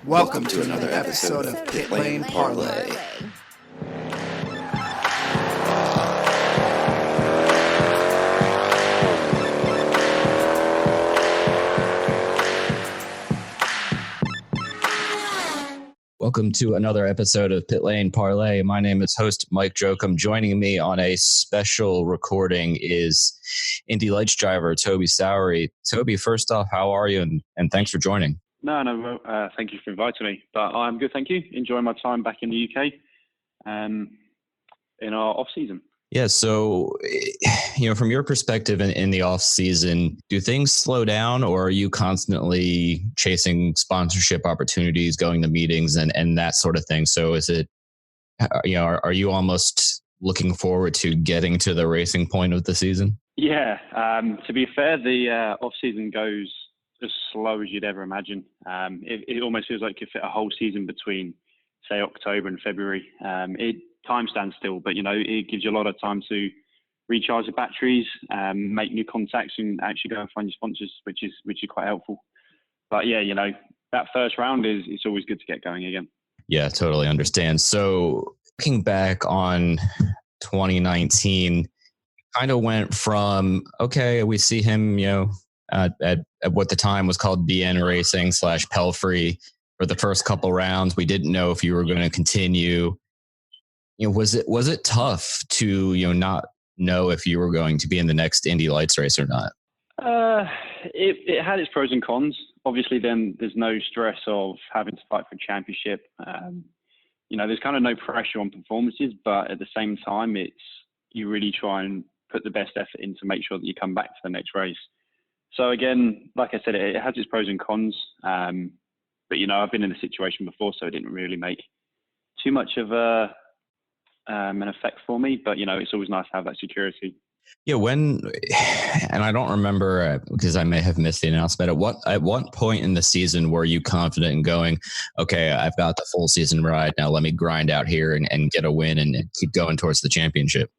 Welcome to another episode of Pit Lane Parlay. Welcome to another episode of Pit Lane Parlay. My name is host Mike Jokum. Joining me on a special recording is Indy Lights driver Toby Sowery. Toby, first off, how are you? And thanks for joining. No, thank you for inviting me. But I'm good, thank you. Enjoying my time back in the UK in our off-season. Yeah, so, from your perspective in the off-season, do things slow down or are you constantly chasing sponsorship opportunities, going to meetings and that sort of thing? So is it, are you almost looking forward to getting to the racing point of the season? Yeah, to be fair, the off-season goes as slow as you'd ever imagine. It almost feels like you fit a whole season between, say, October and February. Time stands still, but it gives you a lot of time to recharge the batteries, make new contacts, and actually go and find your sponsors, which is quite helpful. But yeah, that first round it's always good to get going again. Yeah, totally understand. So looking back on 2019, kind of went from we see him, at what the time was called BN Racing / Pelfrey for the first couple rounds. We didn't know if you were going to continue. Was it tough to not know if you were going to be in the next Indy Lights race or not? It had its pros and cons. Obviously, then there's no stress of having to fight for a championship. There's kind of no pressure on performances, but at the same time, you really try and put the best effort in to make sure that you come back to the next race. So again, like I said, it has its pros and cons. But I've been in a situation before, so it didn't really make too much of an effect for me. But it's always nice to have that security. Yeah, and I don't remember because I may have missed the announcement. At what point in the season were you confident in going, okay, I've got the full season ride now, let me grind out here and get a win and keep going towards the championship?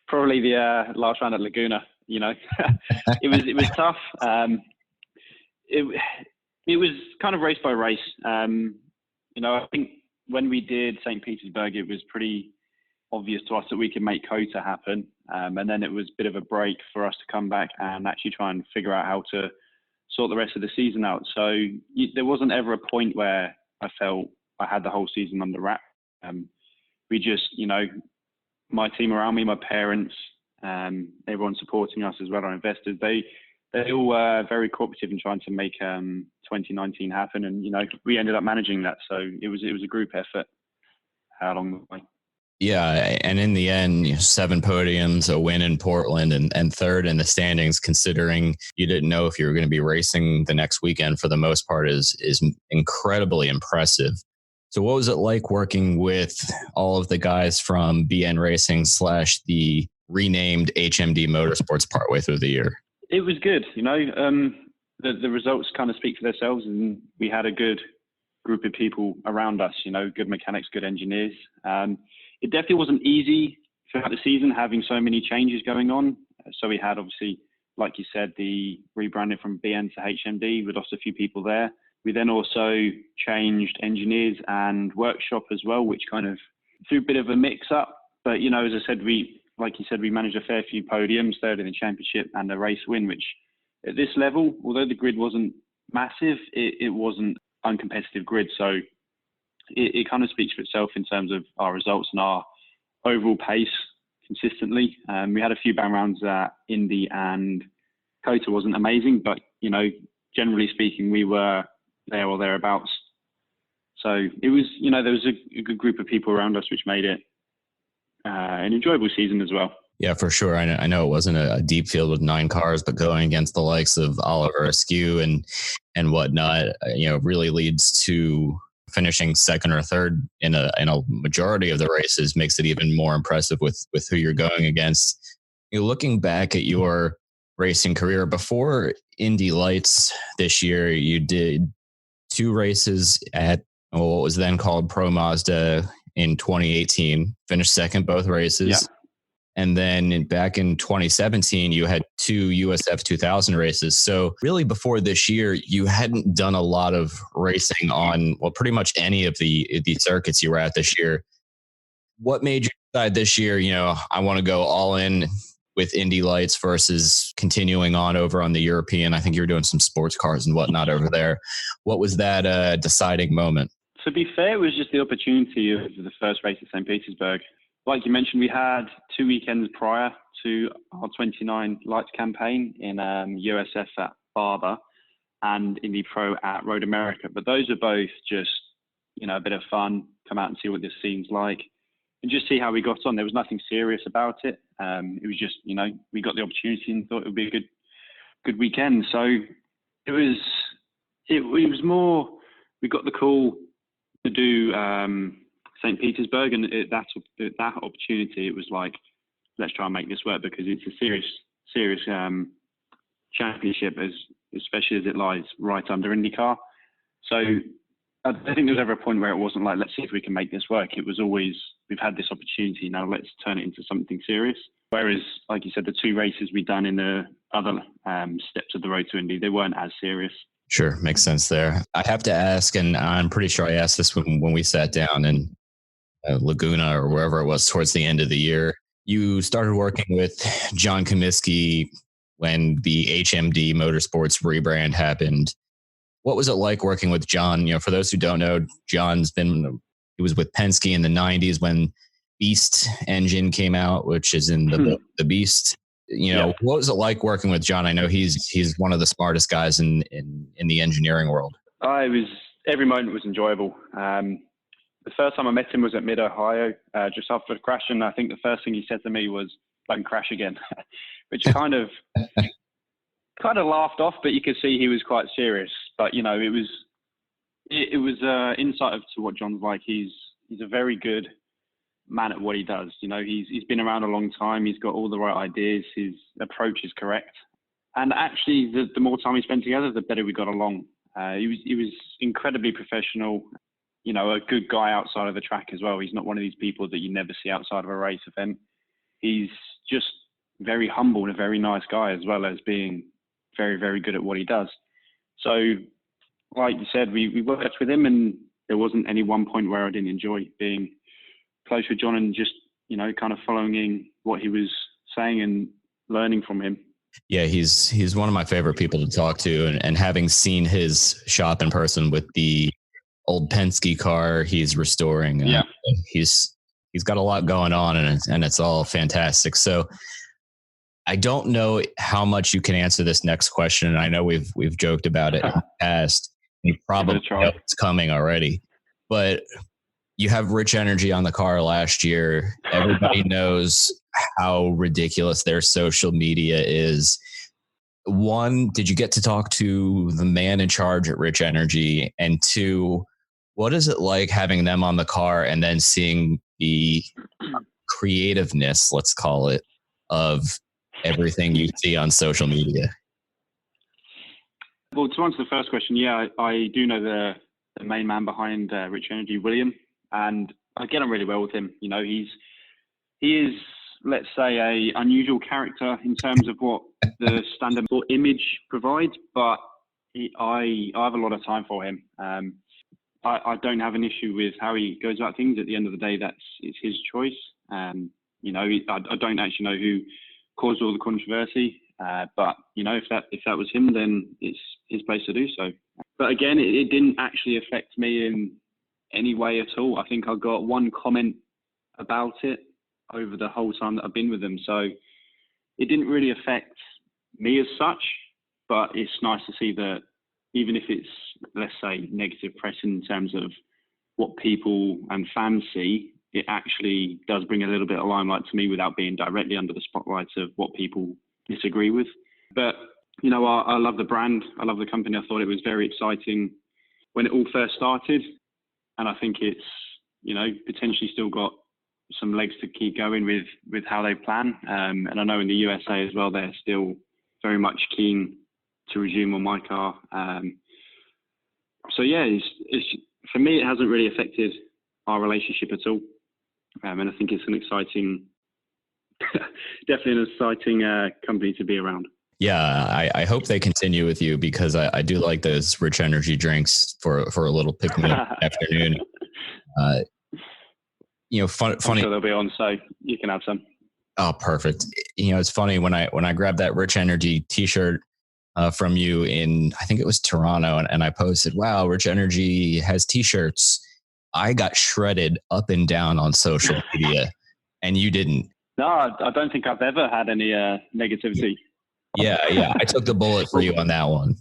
Probably the last round at Laguna. It was tough. It was kind of race by race. I think when we did St. Petersburg, it was pretty obvious to us that we could make COTA happen. And then it was a bit of a break for us to come back and actually try and figure out how to sort the rest of the season out. So there wasn't ever a point where I felt I had the whole season under wrap. We just, my team around me, my parents, everyone supporting us as well, our investors, they all were very cooperative in trying to make 2019 happen. And, we ended up managing that. So it was a group effort along the way. Yeah, and in the end, 7 podiums, a win in Portland, and third in the standings, considering you didn't know if you were going to be racing the next weekend for the most part, is incredibly impressive. So what was it like working with all of the guys from BN Racing / the renamed HMD Motorsports partway through the year? It was good. The results kind of speak for themselves, and we had a good group of people around us, good mechanics, good engineers. It definitely wasn't easy throughout the season, having so many changes going on. So we had, obviously, like you said, the rebranding from BN to HMD. We lost a few people there. We then also changed engineers and workshop as well, which kind of threw a bit of a mix up. But, as I said, we managed a fair few podiums, third in the championship and a race win, which at this level, although the grid wasn't massive, it wasn't uncompetitive grid. So it kind of speaks for itself in terms of our results and our overall pace consistently. We had a few bang rounds at Indy, and COTA wasn't amazing, but, generally speaking, we were there or thereabouts. So it was, there was a good group of people around us, which made it an enjoyable season as well. Yeah, for sure. I know it wasn't a deep field with 9 cars, but going against the likes of Oliver Askew and whatnot, really leads to finishing second or third in a majority of the races makes it even more impressive with who you're going against. You're looking back at your racing career before Indy Lights this year, you did 2 races at what was then called Pro Mazda in 2018, finished second both races. Yeah. And then back in 2017, you had 2 USF 2000 races. So really before this year, you hadn't done a lot of racing on, well, pretty much any of the circuits you were at this year. What made you decide this year, I want to go all in with Indy Lights versus continuing on over on the European? I think you were doing some sports cars and whatnot over there. What was that deciding moment? To be fair, it was just the opportunity of the first race at St. Petersburg. Like you mentioned, we had 2 weekends prior to our 29 Lights campaign in USF at Barber and Indy Pro at Road America. But those are both just, a bit of fun, come out and see what this scene's like and just see how we got on. There was nothing serious about it. It was just, we got the opportunity and thought it would be a good weekend. So it was more, we got the call to do St. Petersburg, and that opportunity, it was like, let's try and make this work because it's a serious championship, especially as it lies right under IndyCar. So I don't think there was ever a point where it wasn't like, let's see if we can make this work. It was always, we've had this opportunity, now let's turn it into something serious. Whereas, like you said, the 2 races we'd done in the other steps of the road to Indy, they weren't as serious. Sure, makes sense there. I have to ask, and I'm pretty sure I asked this when we sat down in Laguna or wherever it was towards the end of the year. You started working with John Comiskey when the HMD Motorsports rebrand happened. What was it like working with John? For those who don't know, he was with Penske in the 90s when Beast engine came out, which is in the Beast. What was it like working with John? I know he's one of the smartest guys in the engineering world. Every moment was enjoyable. The first time I met him was at Mid-Ohio, just after the crash, and I think the first thing he said to me was, "Don't crash again," which kind of laughed off, but you could see he was quite serious. But it was insight to what John's like. He's a very good man at what he does. He's been around a long time. He's got all the right ideas. His approach is correct, and actually, the more time we spent together, the better we got along. He was incredibly professional. A good guy outside of the track as well. He's not one of these people that you never see outside of a race event. He's just very humble and a very nice guy, as well as being very, very good at what he does. So, like you said, we worked with him, and there wasn't any one point where I didn't enjoy being close with John and just, kind of following what he was saying and learning from him. Yeah, he's one of my favorite people to talk to, and having seen his shop in person with the old Penske car he's restoring. He's got a lot going on, and it's all fantastic. So I don't know how much you can answer this next question. And I know we've joked about it in the past. You probably know it's coming already, but you have Rich Energy on the car last year. Everybody knows how ridiculous their social media is. 1, did you get to talk to the man in charge at Rich Energy? And 2, what is it like having them on the car and then seeing the creativeness, let's call it, of everything you see on social media? Well, to answer the first question, yeah, I do know the main man behind Rich Energy, William, and I get on really well with him. He is, let's say, a unusual character in terms of what the standard image provides, but I have a lot of time for him. I don't have an issue with how he goes about things. At the end of the day, it's his choice. I don't actually know who caused all the controversy, but if that was him, then it's his place to do so. But again, it didn't actually affect me in any way at all. I think I got one comment about it over the whole time that I've been with them, so it didn't really affect me as such. But it's nice to see that even if it's, let's say, negative press in terms of what people and fans see, it actually does bring a little bit of limelight to me without being directly under the spotlights of what people disagree with. But, I love the brand. I love the company. I thought it was very exciting when it all first started. and I think it's, potentially still got some legs to keep going with how they plan. And I know in the USA as well, they're still very much keen to resume on my car. So yeah, it's for me, it hasn't really affected our relationship at all. And I think it's an exciting, definitely an exciting company to be around. Yeah, I hope they continue with you, because I do like those rich energy drinks for a little pick-me-up afternoon. Funny. I'm sure they'll be on, so you can have some. Oh, perfect. It's funny when I grabbed that Rich Energy T-shirt from you in, I think it was Toronto, and I posted, "Wow, Rich Energy has T-shirts." I got shredded up and down on social media, and you didn't. No, I don't think I've ever had any negativity. Yeah. I took the bullet for you on that one.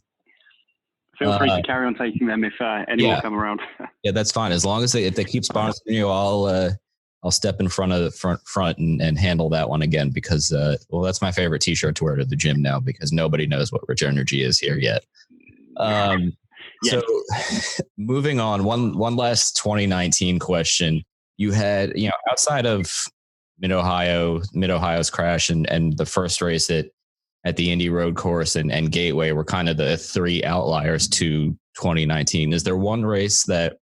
Feel free to carry on taking them if any more come around. Yeah, that's fine. As long as if they keep sponsoring you, I'll step in front of the front and handle that one again, because that's my favorite T-shirt to wear to the gym now, because nobody knows what Rich Energy is here yet. So moving on, one last 2019 question. You had, outside of Mid-Ohio's crash and the first race at the Indy Road Course and Gateway were kind of the three outliers to 2019. Is there one race that,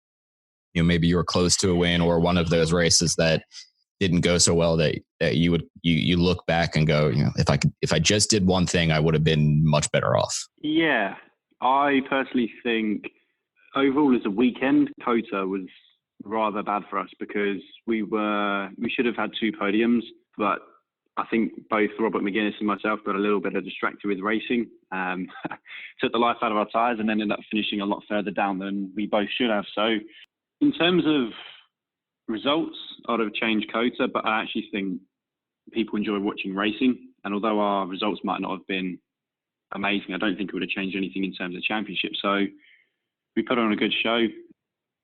maybe you were close to a win, or one of those races that didn't go so well that you look back and go, if I just did one thing, I would have been much better off? Yeah, I personally think overall as a weekend, COTA was rather bad for us, because we should have had 2 podiums, but I think both Robert McGuinness and myself got a little bit distracted with racing, took the life out of our tyres, and ended up finishing a lot further down than we both should have. So in terms of results, I'd have changed COTA, but I actually think people enjoy watching racing. And although our results might not have been amazing, I don't think it would have changed anything in terms of championship. So we put on a good show,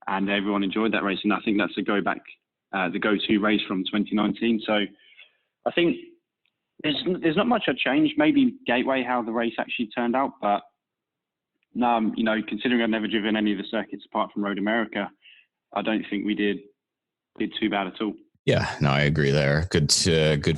and everyone enjoyed that race. And I think that's the go-to race from 2019. So I think there's not much I'd change. Maybe Gateway, how the race actually turned out. But no, considering I've never driven any of the circuits apart from Road America, I don't think we did too bad at all. Yeah, no, I agree there. Good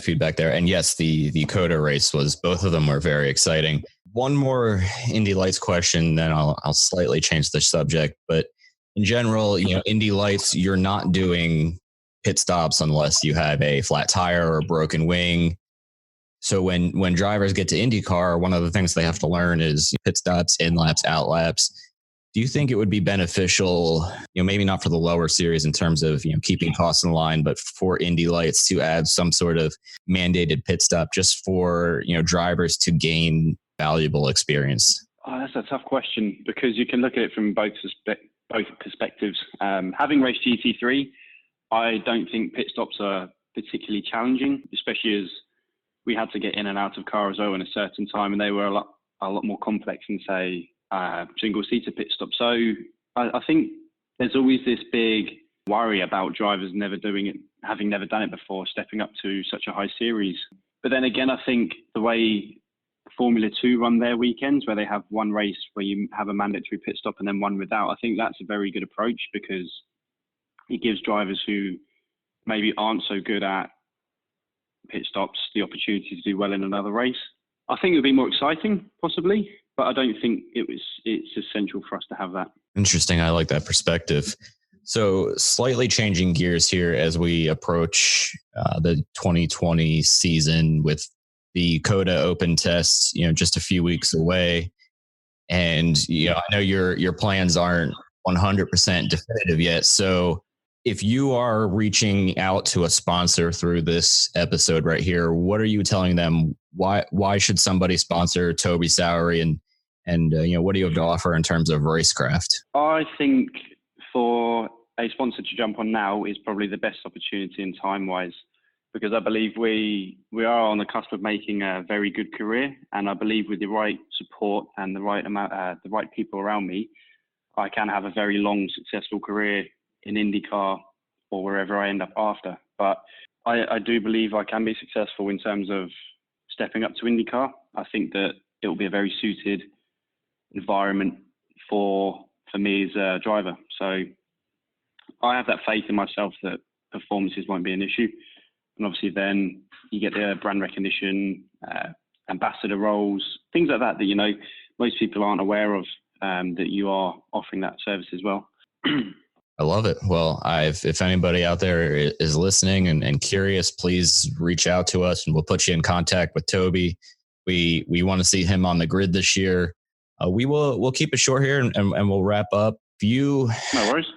feedback there. And yes, the COTA race both of them were very exciting. One more Indy Lights question, then I'll slightly change the subject. But in general, Indy Lights, you're not doing pit stops unless you have a flat tire or a broken wing. So when drivers get to IndyCar, one of the things they have to learn is pit stops, in laps, out laps. Do you think it would be beneficial, maybe not for the lower series in terms of, keeping costs in line, but for Indy Lights to add some sort of mandated pit stop just for, drivers to gain valuable experience? Oh, that's a tough question, because you can look at it from both perspectives. Having raced GT3, I don't think pit stops are particularly challenging, especially as we had to get in and out of car as well in a certain time, and they were a lot more complex than, say, single-seater pit stop. So I think there's always this big worry about drivers never doing it, having never done it before, stepping up to such a high series. But then again, I think the way Formula 2 run their weekends, where they have one race where you have a mandatory pit stop and then one without, I think that's a very good approach, because it gives drivers who maybe aren't so good at pit stops the opportunity to do well in another race. I think it would be more exciting, possibly, but I don't think it's essential for us to have that. Interesting. I like that perspective. So slightly changing gears here as we approach the 2020 season with the COTA Open tests, just a few weeks away. And, I know your plans aren't 100% definitive yet. So if you are reaching out to a sponsor through this episode right here, what are you telling them? Why should somebody sponsor Toby Sowery, and what do you have to offer in terms of racecraft? I think for a sponsor to jump on now is probably the best opportunity in time-wise, because I believe we are on the cusp of making a very good career, and I believe with the right support and the right people around me, I can have a very long, successful career in IndyCar or wherever I end up after. But I do believe I can be successful in terms of stepping up to IndyCar. I think that it will be a very suited environment for me as a driver. So I have that faith in myself that performances won't be an issue. And obviously then you get the brand recognition, ambassador roles, things like that, you know, most people aren't aware of, that you are offering that service as well. I love it. Well, if anybody out there is listening and curious, please reach out to us and we'll put you in contact with Toby. We want to see him on the grid this year. We'll keep it short here and we'll wrap up. No worries.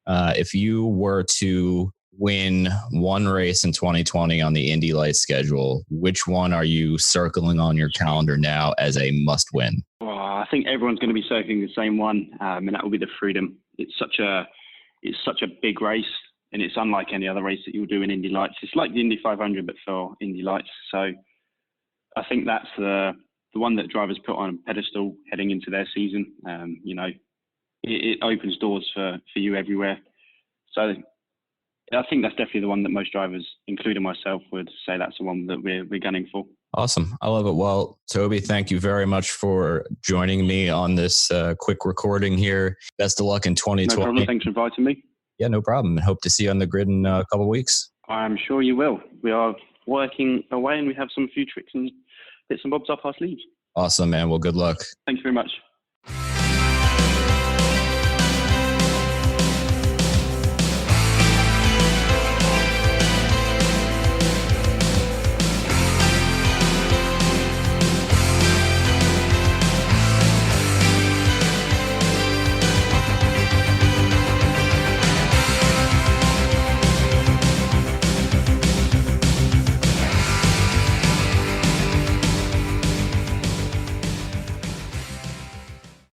If you were to win one race in 2020 on the Indy Lights schedule, which one are you circling on your calendar now as a must win? Well, I think everyone's going to be circling the same one, and that will be the Freedom. It's such a big race, and it's unlike any other race that you'll do in Indy Lights. It's like the Indy 500, but for Indy Lights. So I think that's the one that drivers put on a pedestal heading into their season. You know, it opens doors for you everywhere. So I think that's definitely the one that most drivers, including myself, would say that's the one that we're gunning for. Awesome. I love it. Well, Toby, thank you very much for joining me on this quick recording here. Best of luck in 2020. No problem. Thanks for inviting me. Yeah, no problem. And hope to see you on the grid in a couple of weeks. I'm sure you will. We are working away and we have some few tricks and bits and bobs up our sleeves. Awesome, man. Well, good luck. Thanks very much.